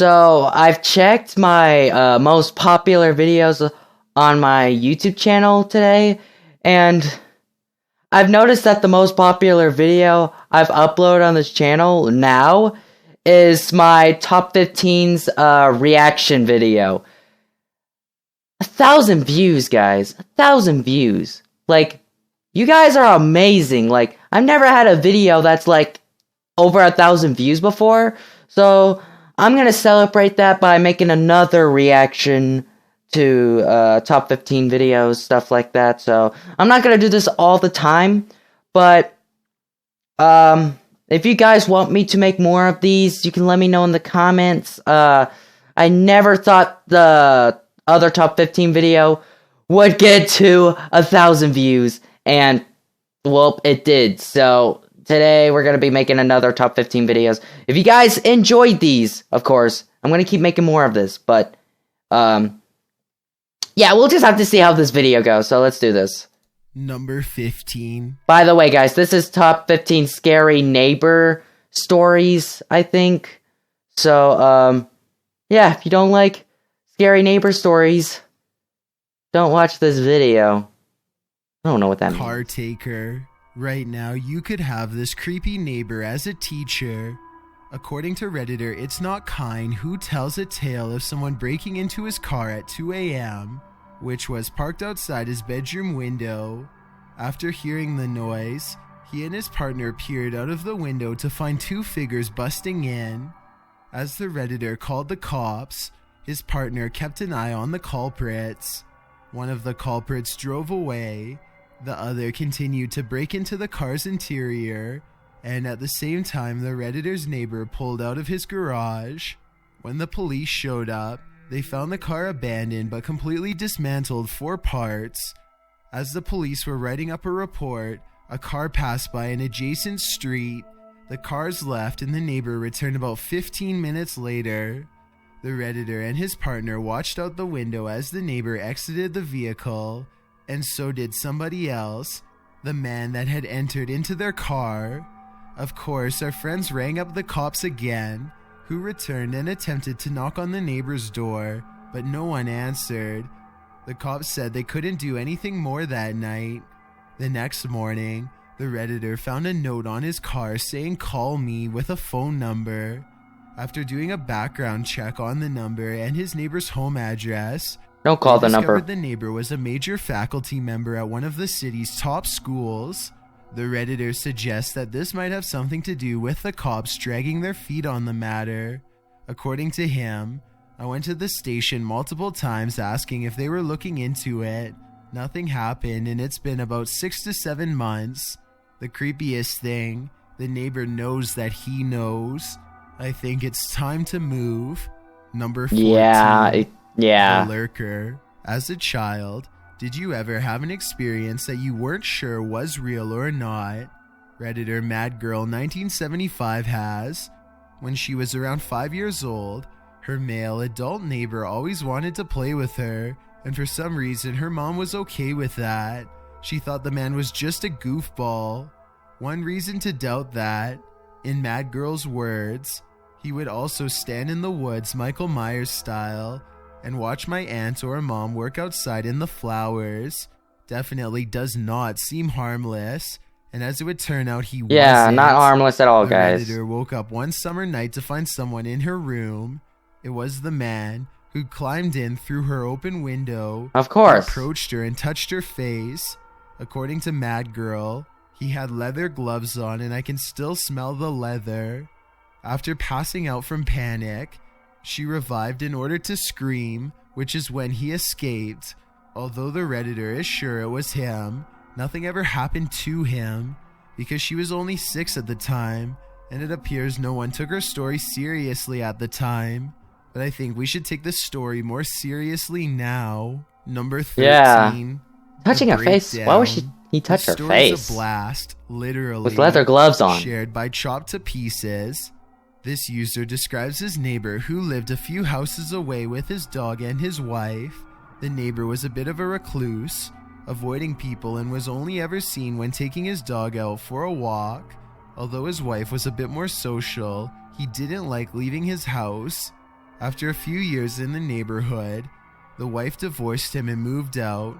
So I've checked my most popular videos on my YouTube channel today, and I've noticed that the most popular video I've uploaded on this channel now is my top 15's reaction video. 1,000 views, guys. 1,000 views. Like, you guys are amazing. Like, I've never had a video that's like over 1,000 views before, so I'm gonna celebrate that by making another reaction to top 15 videos, stuff like that. So I'm not gonna do this all the time, but if you guys want me to make more of these, you can let me know in the comments. I never thought the other top 15 video would get to 1,000 views, and well, it did. So today we're gonna be making another top 15 videos. If you guys enjoyed these, of course, I'm gonna keep making more of this, but yeah, we'll just have to see how this video goes, so let's do this. Number 15. By the way, guys, this is top 15 scary neighbor stories, I think. So, yeah, if you don't like scary neighbor stories, don't watch this video. I don't know what that means. Caretaker. Right now, you could have this creepy neighbor as a teacher. According to Redditor, It's Not Kind, who tells a tale of someone breaking into his car at 2 a.m., which was parked outside his bedroom window. After hearing the noise, he and his partner peered out of the window to find two figures busting in. As the Redditor called the cops, his partner kept an eye on the culprits. One of the culprits drove away. The other continued to break into the car's interior, and at the same time, the Redditor's neighbor pulled out of his garage. When the police showed up, they found the car abandoned but completely dismantled for parts. As the police were writing up a report, a car passed by an adjacent street. The cars left and the neighbor returned about 15 minutes later. The Redditor and his partner watched out the window as the neighbor exited the vehicle, and so did somebody else, the man that had entered into their car. Of course, our friends rang up the cops again, who returned and attempted to knock on the neighbor's door, but no one answered. The cops said they couldn't do anything more that night. The next morning, the Redditor found a note on his car saying "call me" with a phone number. After doing a background check on the number and his neighbor's home address, don't call the number. The neighbor was a major faculty member at one of the city's top schools. The Redditor suggests that this might have something to do with the cops dragging their feet on the matter. According to him, I went to the station multiple times asking if they were looking into it. Nothing happened, and it's been about 6 to 7 months. The creepiest thing, the neighbor knows that he knows. I think it's time to move. Number 14. Yeah. The Lurker. As a child, did you ever have an experience that you weren't sure was real or not? Redditor MadGirl1975 has. When she was around 5 years old, her male adult neighbor always wanted to play with her, and for some reason her mom was okay with that. She thought the man was just a goofball. One reason to doubt that, in MadGirl's words, he would also stand in the woods Michael Myers style and watch my aunt or mom work outside in the flowers. Definitely does not seem harmless, and as it would turn out, he wasn't. Yeah, not harmless at all, guys. The Redditor woke up one summer night to find someone in her room. It was the man who climbed in through her open window. Of course. Approached her and touched her face. According to MadGirl, he had leather gloves on, and I can still smell the leather. After passing out from panic, she revived in order to scream, which is when he escaped. Although the Redditor is sure it was him, nothing ever happened to him, because she was only 6 at the time, and it appears no one took her story seriously at the time. But I think we should take this story more seriously now. Number 13. Yeah. Touching her face? Why would he touch her face? A blast, literally. With leather gloves on. Shared by Chopped to Pieces. This user describes his neighbor who lived a few houses away with his dog and his wife. The neighbor was a bit of a recluse, avoiding people, and was only ever seen when taking his dog out for a walk. Although his wife was a bit more social, he didn't like leaving his house. After a few years in the neighborhood, the wife divorced him and moved out,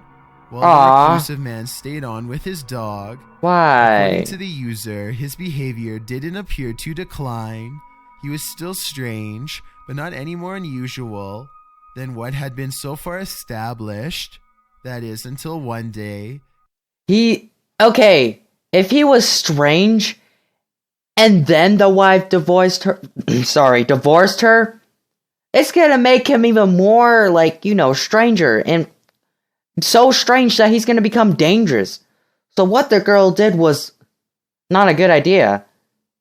while Aww. the reclusive man stayed on with his dog. Why? According to the user, his behavior didn't appear to decline. He was still strange, but not any more unusual than what had been so far established. That is, until one day. Okay, if he was strange, and then the wife divorced her, it's gonna make him even more, stranger, and so strange that he's gonna become dangerous. So what the girl did was not a good idea.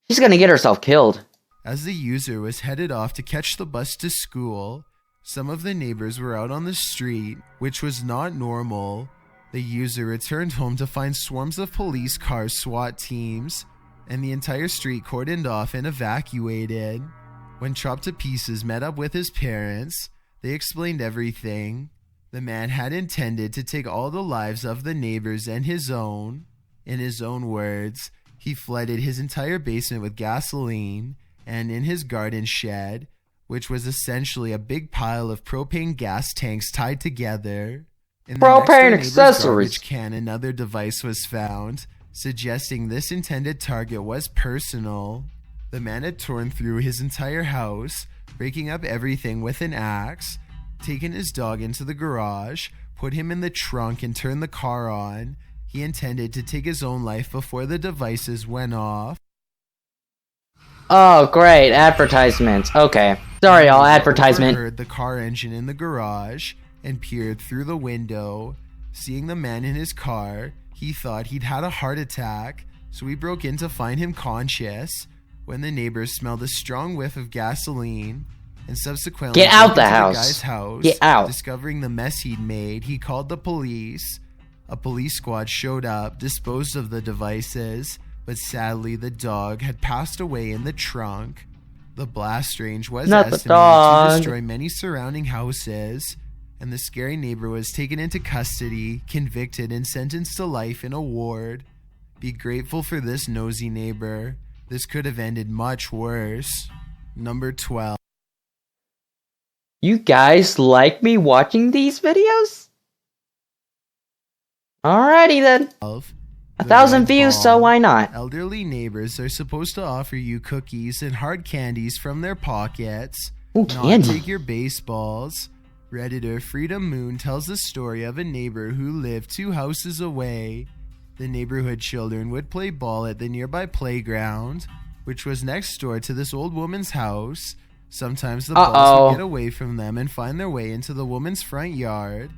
She's gonna get herself killed. As the user was headed off to catch the bus to school, some of the neighbors were out on the street, which was not normal. The user returned home to find swarms of police cars, SWAT teams, and the entire street cordoned off and evacuated. When Chopped to Pieces met up with his parents, they explained everything. The man had intended to take all the lives of the neighbors and his own. In his own words, he flooded his entire basement with gasoline, and in his garden shed, which was essentially a big pile of propane gas tanks tied together. In the Propane next door neighbor's accessories. garbage can, another device was found, suggesting this intended target was personal. The man had torn through his entire house, breaking up everything with an axe, taken his dog into the garage, put him in the trunk, and turned the car on. He intended to take his own life before the devices went off. Oh, great, advertisements. Okay. Sorry, y'all, advertisement. Heard the car engine in the garage and peered through the window. Seeing the man in his car, he thought he'd had a heart attack, so he broke in to find him conscious. When the neighbors smelled a strong whiff of gasoline and subsequently Get out broke the into house. guy's house, Get out. discovering the mess he'd made, he called the police. A police squad showed up, disposed of the devices, but sadly the dog had passed away in the trunk. The blast range was Not the estimated to dog. destroy many surrounding houses, and the scary neighbor was taken into custody, convicted, and sentenced to life in a ward. Be grateful for this nosy neighbor. This could have ended much worse. Number 12. You guys like me watching these videos? Alrighty then. 1,000 views, so why not? Elderly neighbors are supposed to offer you cookies and hard candies from their pockets. Ooh, Not candy. take your baseballs. Redditor Freedom Moon tells the story of a neighbor who lived 2 houses away. The neighborhood children would play ball at the nearby playground, which was next door to this old woman's house. Sometimes the balls would get away from them and find their way into the woman's front yard.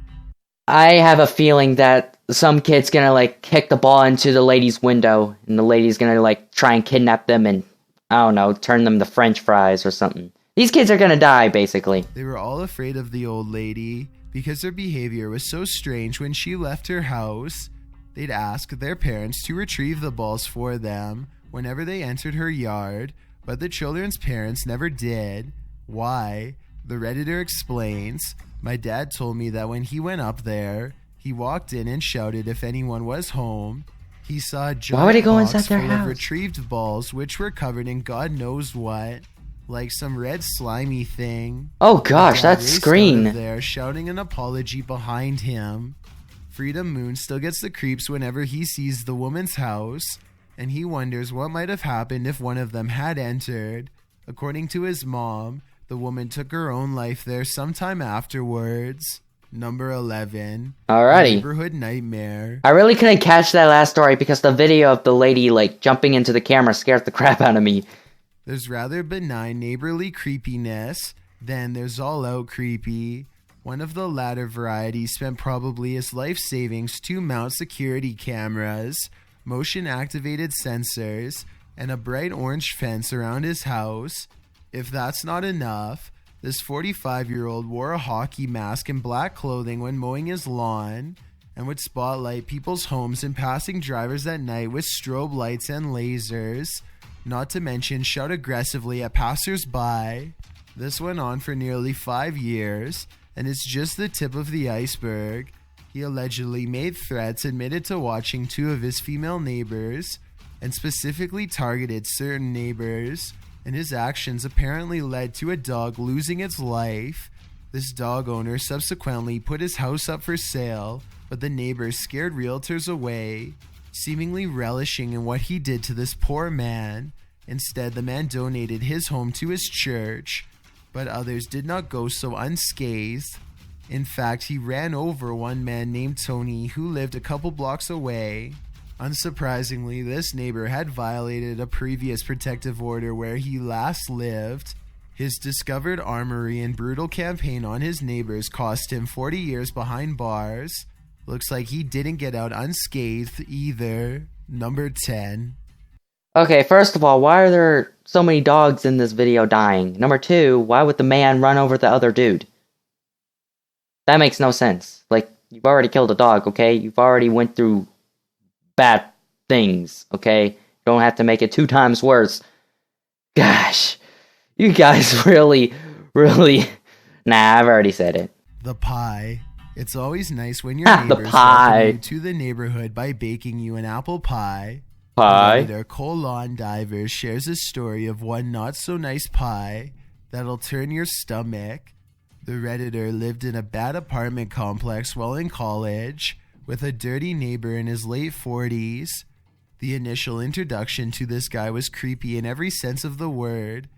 I have a feeling that some kid's gonna, kick the ball into the lady's window, and the lady's gonna, try and kidnap them and, I don't know, turn them to french fries or something. These kids are gonna die, basically. They were all afraid of the old lady because her behavior was so strange when she left her house. They'd ask their parents to retrieve the balls for them whenever they entered her yard, but the children's parents never did. Why? The Redditor explains, "My dad told me that when he went up there, he walked in and shouted if anyone was home. He saw a Why would he giant go box inside their full house? of retrieved balls which were covered in God knows what, like some red slimy thing. Oh gosh, Dad that raced out screen. of there, shouting an apology behind him. Freedom Moon still gets the creeps whenever he sees the woman's house, and he wonders what might have happened if one of them had entered. According to his mom, the woman took her own life there sometime afterwards. Number 11. Alrighty. Neighborhood Nightmare. I really couldn't catch that last story because the video of the lady, jumping into the camera scared the crap out of me. There's rather benign neighborly creepiness, then there's all-out creepy. One of the latter varieties spent probably his life savings to mount security cameras, motion-activated sensors, and a bright orange fence around his house. If that's not enough, this 45-year-old wore a hockey mask and black clothing when mowing his lawn, and would spotlight people's homes and passing drivers at night with strobe lights and lasers, not to mention shout aggressively at passers-by. This went on for nearly 5 years, and it's just the tip of the iceberg. He allegedly made threats, admitted to watching 2 of his female neighbors, and specifically targeted certain neighbors. and his actions apparently led to a dog losing its life. This dog owner subsequently put his house up for sale, but the neighbors scared realtors away, seemingly relishing in what he did to this poor man. Instead, the man donated his home to his church, but others did not go so unscathed. In fact, he ran over one man named Tony who lived a couple blocks away. Unsurprisingly, this neighbor had violated a previous protective order where he last lived. His discovered armory and brutal campaign on his neighbors cost him 40 years behind bars. Looks like he didn't get out unscathed either. Number 10. Okay, first of all, why are there so many dogs in this video dying? Number 2, why would the man run over the other dude? That makes no sense. Like, you've already killed a dog, okay? You've already went through bad things, okay? You don't have to make it 2 times worse. Gosh, you guys really... Nah, I've already said it. The pie. It's always nice when your neighbors welcome you to the neighborhood by baking you an apple pie. Redditor Colon Divers shares a story of one not-so-nice pie that'll turn your stomach. The Redditor lived in a bad apartment complex while in college, with a dirty neighbor in his late 40s. The initial introduction to this guy was creepy in every sense of the word.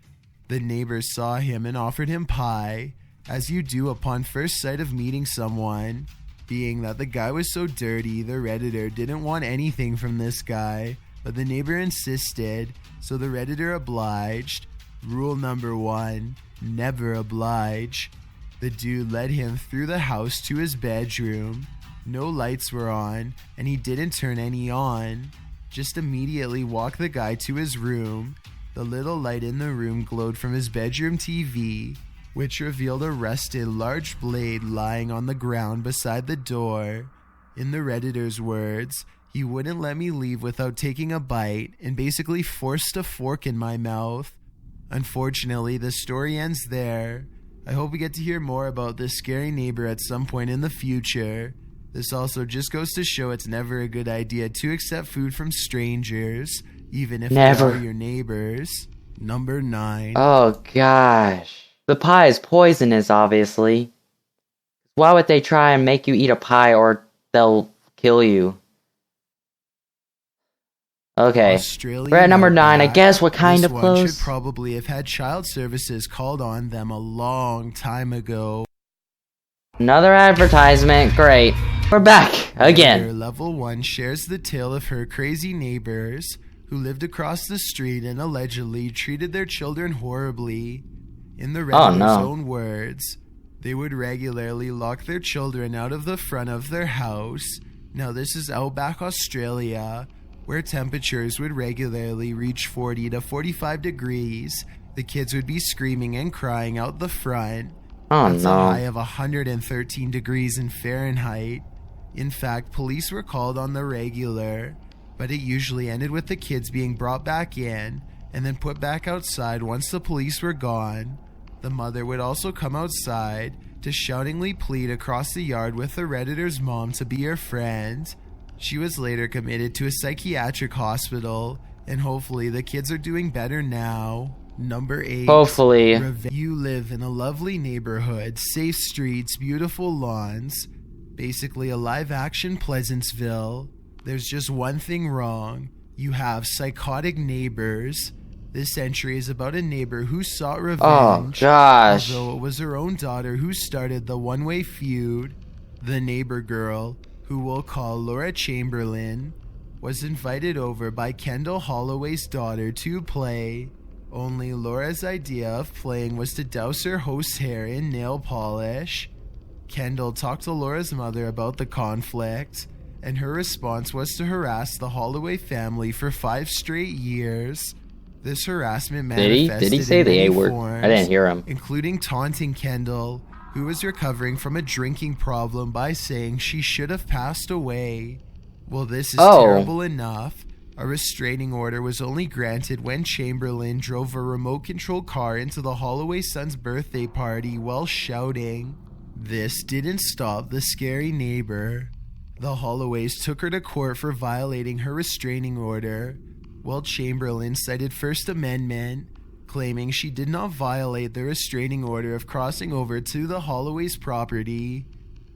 The neighbors saw him and offered him pie, as you do upon first sight of meeting someone. Being that the guy was so dirty, the Redditor didn't want anything from this guy, but the neighbor insisted, so the Redditor obliged. Rule number 1, never oblige. The dude led him through the house to his bedroom. No lights were on, and he didn't turn any on. Just immediately walked the guy to his room. The little light in the room glowed from his bedroom TV, which revealed a rusted large blade lying on the ground beside the door. In the Redditor's words, he wouldn't let me leave without taking a bite and basically forced a fork in my mouth. Unfortunately, the story ends there. I hope we get to hear more about this scary neighbor at some point in the future. This also just goes to show it's never a good idea to accept food from strangers, even if they are your neighbors. Number 9. Oh gosh. The pie is poisonous, obviously. Why would they try and make you eat a pie or they'll kill you? Okay, we're at number 9. I guess we're kind of close. This one should probably have had child services called on them a long time ago. Another advertisement. Great. We're back again. Level 1 shares the tale of her crazy neighbors who lived across the street and allegedly treated their children horribly. In the Redditor's own words, they would regularly lock their children out of the front of their house. Now this is outback Australia, where temperatures would regularly reach 40 to 45 degrees. The kids would be screaming and crying out the front. That's a high of 113 degrees in Fahrenheit. In fact, police were called on the regular, but it usually ended with the kids being brought back in and then put back outside once the police were gone. The mother would also come outside to shoutingly plead across the yard with the Redditor's mom to be her friend. She was later committed to a psychiatric hospital, and hopefully the kids are doing better now. Number 8. Hopefully. You live in a lovely neighborhood, safe streets, beautiful lawns. Basically a live-action Pleasantville. There's just one thing wrong. You have psychotic neighbors. This entry is about a neighbor who sought revenge. Oh, gosh. Although it was her own daughter who started the one-way feud. The neighbor girl, who we'll call Laura Chamberlain, was invited over by Kendall Holloway's daughter to play. Only Laura's idea of playing was to douse her host's hair in nail polish. Kendall talked to Laura's mother about the conflict, and her response was to harass the Holloway family for 5 straight years. This harassment manifested Did he say the A word? forms, I didn't hear him. including taunting Kendall, who was recovering from a drinking problem, by saying she should have passed away. Well, this is terrible enough. A restraining order was only granted when Chamberlain drove a remote-controlled car into the Holloway son's birthday party while shouting. This didn't stop the scary neighbor. The Holloways took her to court for violating her restraining order, while Chamberlain cited First Amendment, claiming she did not violate the restraining order of crossing over to the Holloway's property.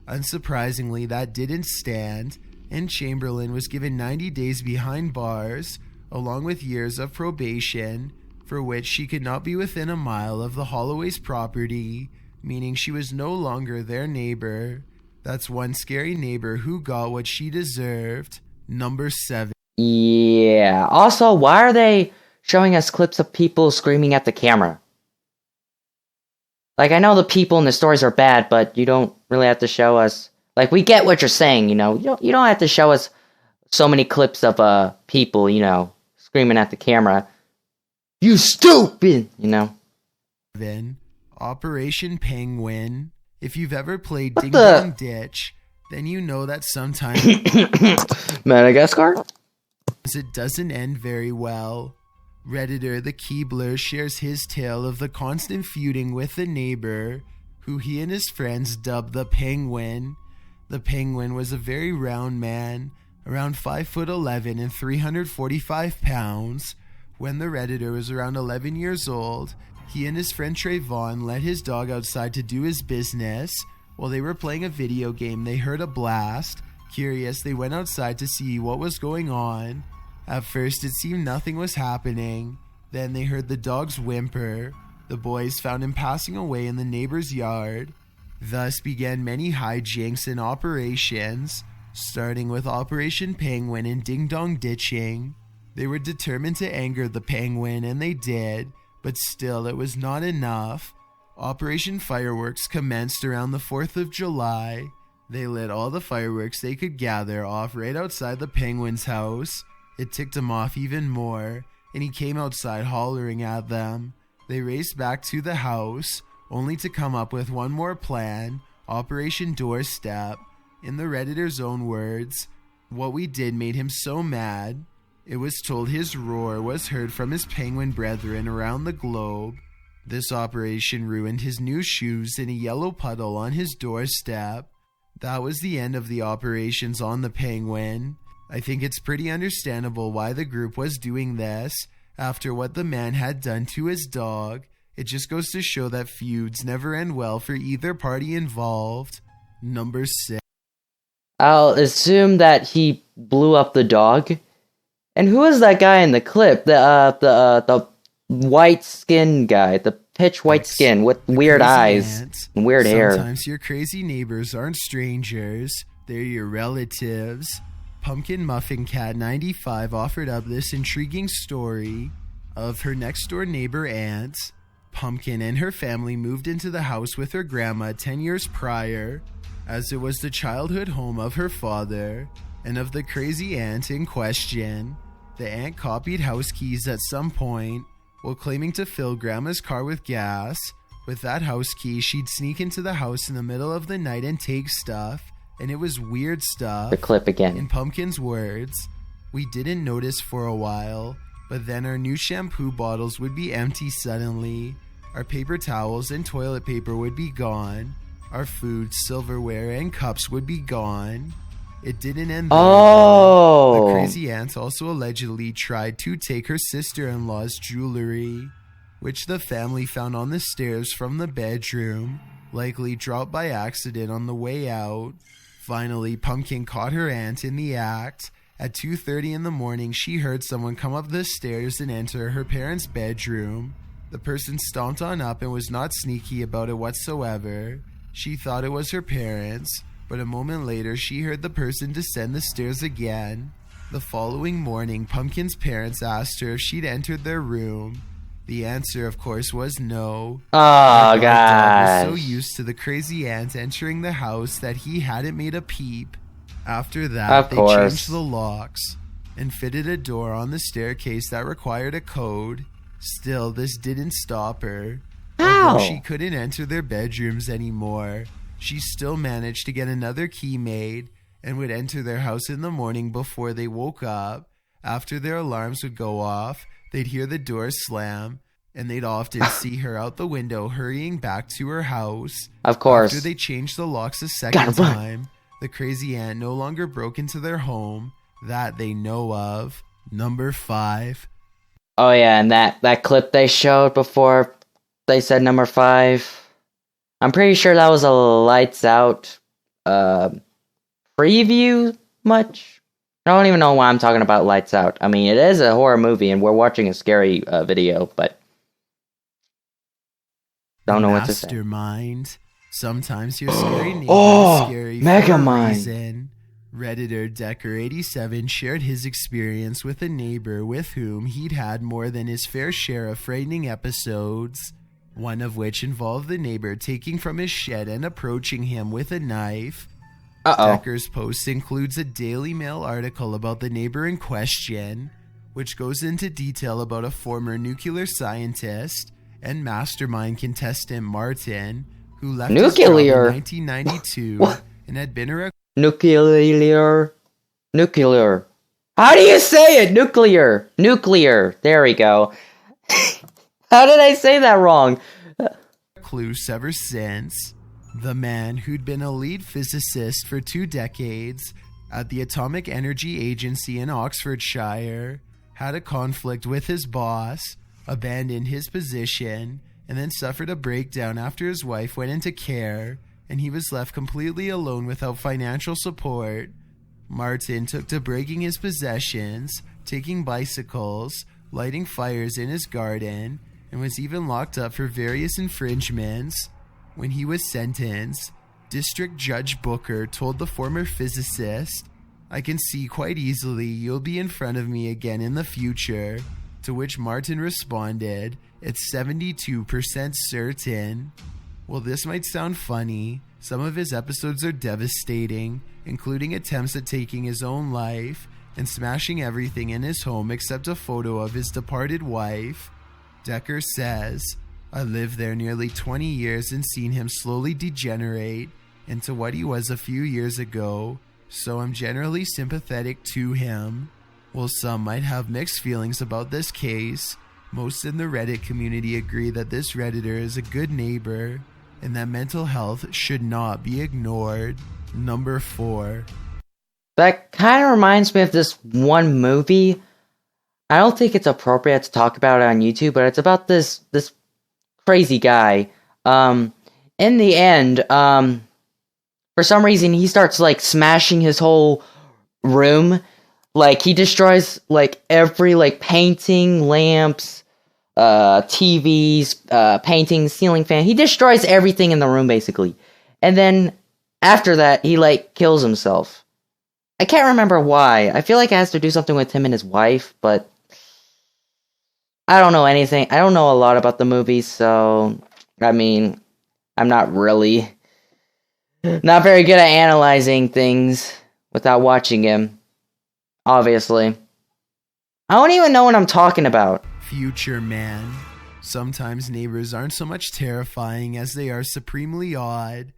Unsurprisingly, that didn't stand, and Chamberlain was given 90 days behind bars, along with years of probation, for which she could not be within a mile of the Holloway's property, meaning she was no longer their neighbor. That's one scary neighbor who got what she deserved. Number 7. Yeah. Also, why are they showing us clips of people screaming at the camera? Like, I know the people in the stories are bad, but you don't really have to show us... Like, we get what you're saying, you know? You don't have to show us so many clips of people, you know, screaming at the camera. You stupid! You know? Operation Penguin. If you've ever played What Ding the- Dong Ditch, then you know that sometimes Madagascar? it doesn't end very well. Redditor the Keebler shares his tale of the constant feuding with the neighbor, who he and his friends dubbed the Penguin. The Penguin was a very round man, around 5'11" and 345 pounds. When the Redditor was around 11 years old, he and his friend Trayvon let his dog outside to do his business. While they were playing a video game, they heard a blast. Curious, they went outside to see what was going on. At first, it seemed nothing was happening. Then they heard the dog's whimper. The boys found him passing away in the neighbor's yard. Thus began many hijinks and operations, starting with Operation Penguin and Ding Dong Ditching. They were determined to anger the Penguin, and they did, but still it was not enough. Operation Fireworks commenced around the 4th of July. They lit all the fireworks they could gather off right outside the Penguin's house. It ticked him off even more, and he came outside hollering at them. They raced back to the house, only to come up with one more plan, Operation Doorstep. In the Redditor's own words, what we did made him so mad. It was told his roar was heard from his penguin brethren around the globe. This operation ruined his new shoes in a yellow puddle on his doorstep. That was the end of the operations on the Penguin. I think it's pretty understandable why the group was doing this. After what the man had done to his dog, it just goes to show that feuds never end well for either party involved. Number 6. I'll assume that he blew up the dog. And who is that guy in the clip? The white skin guy, the pitch white skin with weird eyes and weird hair. Sometimes your crazy neighbors aren't strangers, they're your relatives. Pumpkin Muffin Cat 95 offered up this intriguing story of her next door neighbor aunt. Pumpkin and her family moved into the house with her grandma 10 years prior, as it was the childhood home of her father and of the crazy aunt in question. The aunt copied house keys at some point while claiming to fill grandma's car with gas. With that house key, she'd sneak into the house in the middle of the night and take stuff, and it was weird stuff. The clip again. In Pumpkin's words, we didn't notice for a while, but then our new shampoo bottles would be empty suddenly. Our paper towels and toilet paper would be gone. Our food, silverware, and cups would be gone. It didn't end there. Oh! The crazy aunt also allegedly tried to take her sister-in-law's jewelry, which the family found on the stairs from the bedroom, likely dropped by accident on the way out. Finally, Pumpkin caught her aunt in the act. At 2:30 in the morning, she heard someone come up the stairs and enter her parents' bedroom. The person stomped on up and was not sneaky about it whatsoever. She thought it was her parents, but a moment later she heard the person descend the stairs again. The following morning, Pumpkin's parents asked her if she'd entered their room. The answer, of course, was no. Oh, Our dad gosh. was so used to the crazy aunt entering the house that he hadn't made a peep. After that, Of they course. changed the locks and fitted a door on the staircase that required a code. Still, this didn't stop her. How? Although she couldn't enter their bedrooms anymore, she still managed to get another key made and would enter their house in the morning before they woke up. After their alarms would go off, they'd hear the door slam, and they'd often see her out the window hurrying back to her house. Of course. After they changed the locks a second Gotta run. time, the crazy aunt no longer broke into their home that they know of. Number 5. Oh yeah, and that clip they showed before they said number 5. I'm pretty sure that was a Lights Out preview much. I don't even know why I'm talking about Lights Out. I mean, it is a horror movie and we're watching a scary video, but don't know what to say. Mastermind. Sometimes your scary neighbor Oh, is scary Megamind. for a reason. Redditor Decker87 shared his experience with a neighbor with whom he'd had more than his fair share of frightening episodes, one of which involved the neighbor taking from his shed and approaching him with a knife. Uh-oh. Decker's post includes a Daily Mail article about the neighbor in question, which goes into detail about a former nuclear scientist and mastermind contestant Martin, who left his job in 1992 and had been a Nuclear. How do you say it? Nuclear. There we go. How did I say that wrong? recluse ever since. The man, who'd been a lead physicist for 2 decades at the Atomic Energy Agency in Oxfordshire, had a conflict with his boss, abandoned his position, and then suffered a breakdown after his wife went into care and he was left completely alone without financial support. Martin took to breaking his possessions, taking bicycles, lighting fires in his garden, and was even locked up for various infringements. When he was sentenced, District Judge Booker told the former physicist, "I can see quite easily you'll be in front of me again in the future," to which Martin responded, "It's 72% certain." While this might sound funny, some of his episodes are devastating, including attempts at taking his own life and smashing everything in his home except a photo of his departed wife. Decker says, "I lived there nearly 20 years and seen him slowly degenerate into what he was a few years ago, so I'm generally sympathetic to him." While some might have mixed feelings about this case, most in the Reddit community agree that this Redditor is a good neighbor and that mental health should not be ignored. Number 4. That kind of reminds me of this one movie. I don't think it's appropriate to talk about it on YouTube, but it's about this crazy guy. In the end, for some reason, he starts, like, smashing his whole room. Like, he destroys, like, every, like, painting, lamps, TVs, paintings, ceiling fan. He destroys everything in the room, basically. And then, after that, he, like, kills himself. I can't remember why. I feel like it has to do something with him and his wife, but I don't know anything. I don't know a lot about the movie, so, I mean, I'm not very good at analyzing things without watching him. Obviously. I don't even know what I'm talking about. Future Man. Sometimes neighbors aren't so much terrifying as they are supremely odd.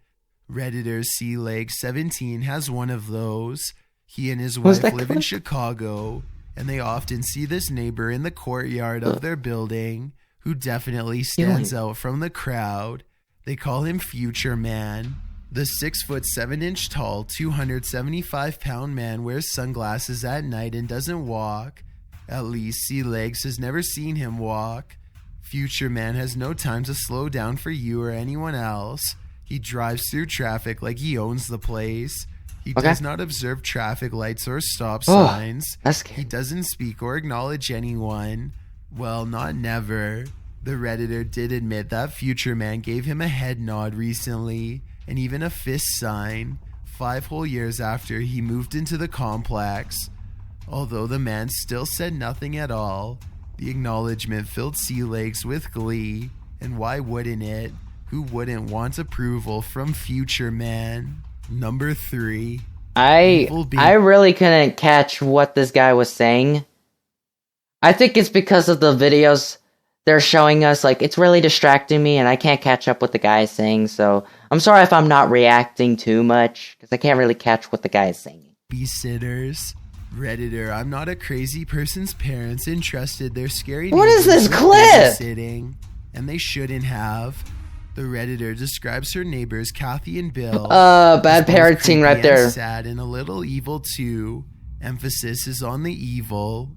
Redditor CLeg17 has one of those. He and his wife live in Chicago, and they often see this neighbor in the courtyard of their building, who definitely stands out from the crowd. They call him Future Man. The 6'7" tall, 275-pound man wears sunglasses at night and doesn't walk. At least C-Legs has never seen him walk. Future Man has no time to slow down for you or anyone else. He drives through traffic like he owns the place. He does not observe traffic lights or stop signs. He doesn't speak or acknowledge anyone. Well, not never. The Redditor did admit that Future Man gave him a head nod recently, and even a fist sign, 5 whole years after he moved into the complex. Although the man still said nothing at all, the acknowledgement filled C-Legs with glee, and why wouldn't it? Who wouldn't want approval from Future Man? Number 3. I really couldn't catch what this guy was saying. I think it's because of the videos they're showing us. Like, it's really distracting me and I can't catch up what the guy is saying, so I'm sorry if I'm not reacting too much, because I can't really catch what the guy is saying. Babysitters. Redditor, I'm not a crazy person's parents entrusted their scary What is this clip? Babysitting, and they shouldn't have. The Redditor describes her neighbors Kathy and Bill. Bad parenting right there. Sad and a little evil too. Emphasis is on the evil.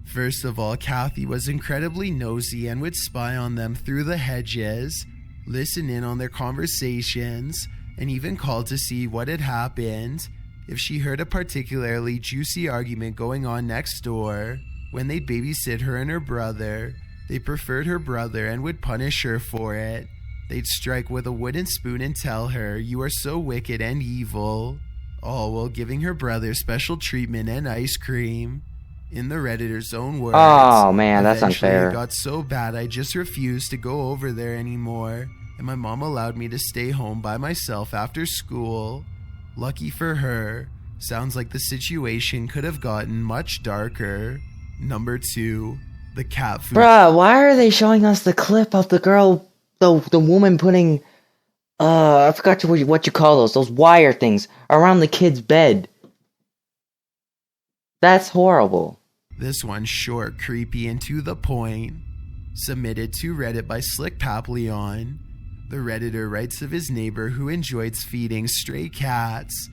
First of all, Kathy was incredibly nosy and would spy on them through the hedges, listen in on their conversations, and even call to see what had happened if she heard a particularly juicy argument going on next door. When they'd babysit her and her brother, they preferred her brother and would punish her for it. They'd strike with a wooden spoon and tell her, "You are so wicked and evil," all while giving her brother special treatment and ice cream. In the Redditor's own words, Oh man, that's eventually unfair. It got so bad I just refused to go over there anymore, and my mom allowed me to stay home by myself after school. Lucky for her, sounds like the situation could have gotten much darker. Number 2, the cat food. Bruh, why are they showing us the clip of the girl, the woman putting, I forgot what you call those wire things around the kid's bed? That's horrible. This one's short, creepy, and to the point. Submitted to Reddit by Slick Papillon. The Redditor writes of his neighbor who enjoys feeding stray cats.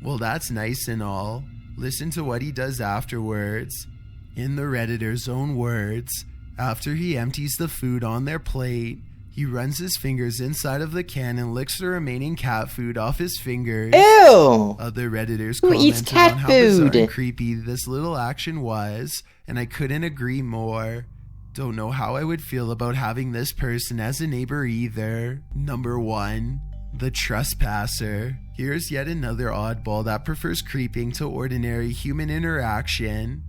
Well, that's nice and all. Listen to what he does afterwards. In the Redditor's own words, after he empties the food on their plate, he runs his fingers inside of the can and licks the remaining cat food off his fingers. Ew! Other Redditors Who eats commented cat on how bizarre food? and creepy this little action was, and I couldn't agree more. Don't know how I would feel about having this person as a neighbor either. Number 1, the trespasser. Here's yet another oddball that prefers creeping to ordinary human interaction.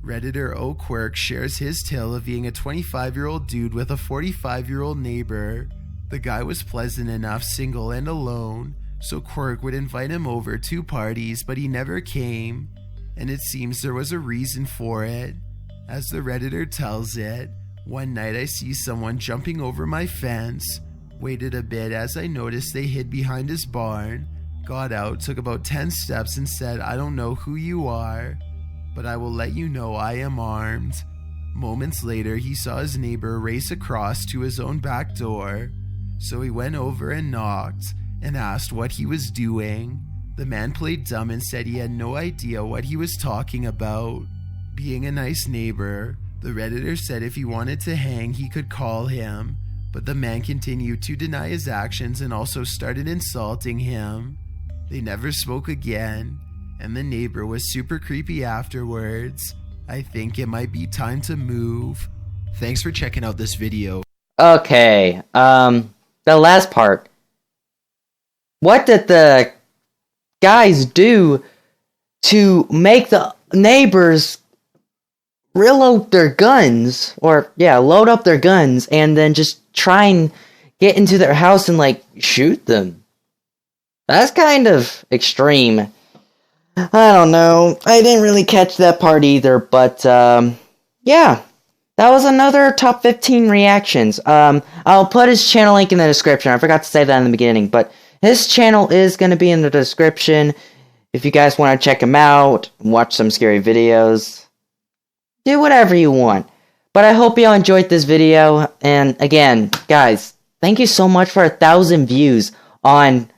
Redditor O'Quirk shares his tale of being a 25-year-old dude with a 45-year-old neighbor. The guy was pleasant enough, single and alone, so Quirk would invite him over to parties, but he never came, and it seems there was a reason for it. As the Redditor tells it, "One night I see someone jumping over my fence, waited a bit as I noticed they hid behind his barn, got out, took about 10 steps and said, 'I don't know who you are, but I will let you know I am armed.' Moments later, he saw his neighbor race across to his own back door, so he went over and knocked and asked what he was doing. The man played dumb and said he had no idea what he was talking about. Being a nice neighbor, the Redditor said if he wanted to hang, he could call him, but the man continued to deny his actions and also started insulting him. They never spoke again, and the neighbor was super creepy afterwards. I think it might be time to move." Thanks for checking out this video. Okay, the last part. What did the guys do to make the neighbors reload their guns, or load up their guns and then just try and get into their house and like shoot them? That's kind of extreme. I don't know. I didn't really catch that part either, but yeah. That was another top 15 reactions. I'll put his channel link in the description. I forgot to say that in the beginning, but his channel is going to be in the description. If you guys want to check him out, watch some scary videos, do whatever you want. But I hope y'all enjoyed this video. And again, guys, thank you so much for 1,000 views on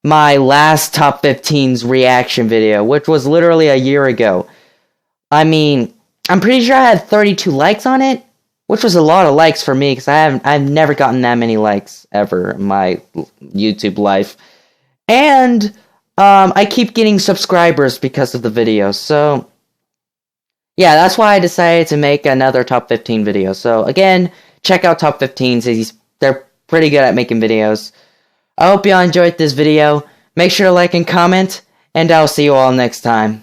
my last top 15's reaction video, which was literally a year ago. I mean, I'm pretty sure I had 32 likes on it, which was a lot of likes for me, because I've never gotten that many likes ever in my YouTube life. And I keep getting subscribers because of the videos, so yeah, that's why I decided to make another top 15 video. So again, check out top 15s. They're pretty good at making videos. I hope y'all enjoyed this video. Make sure to like and comment, and I'll see you all next time.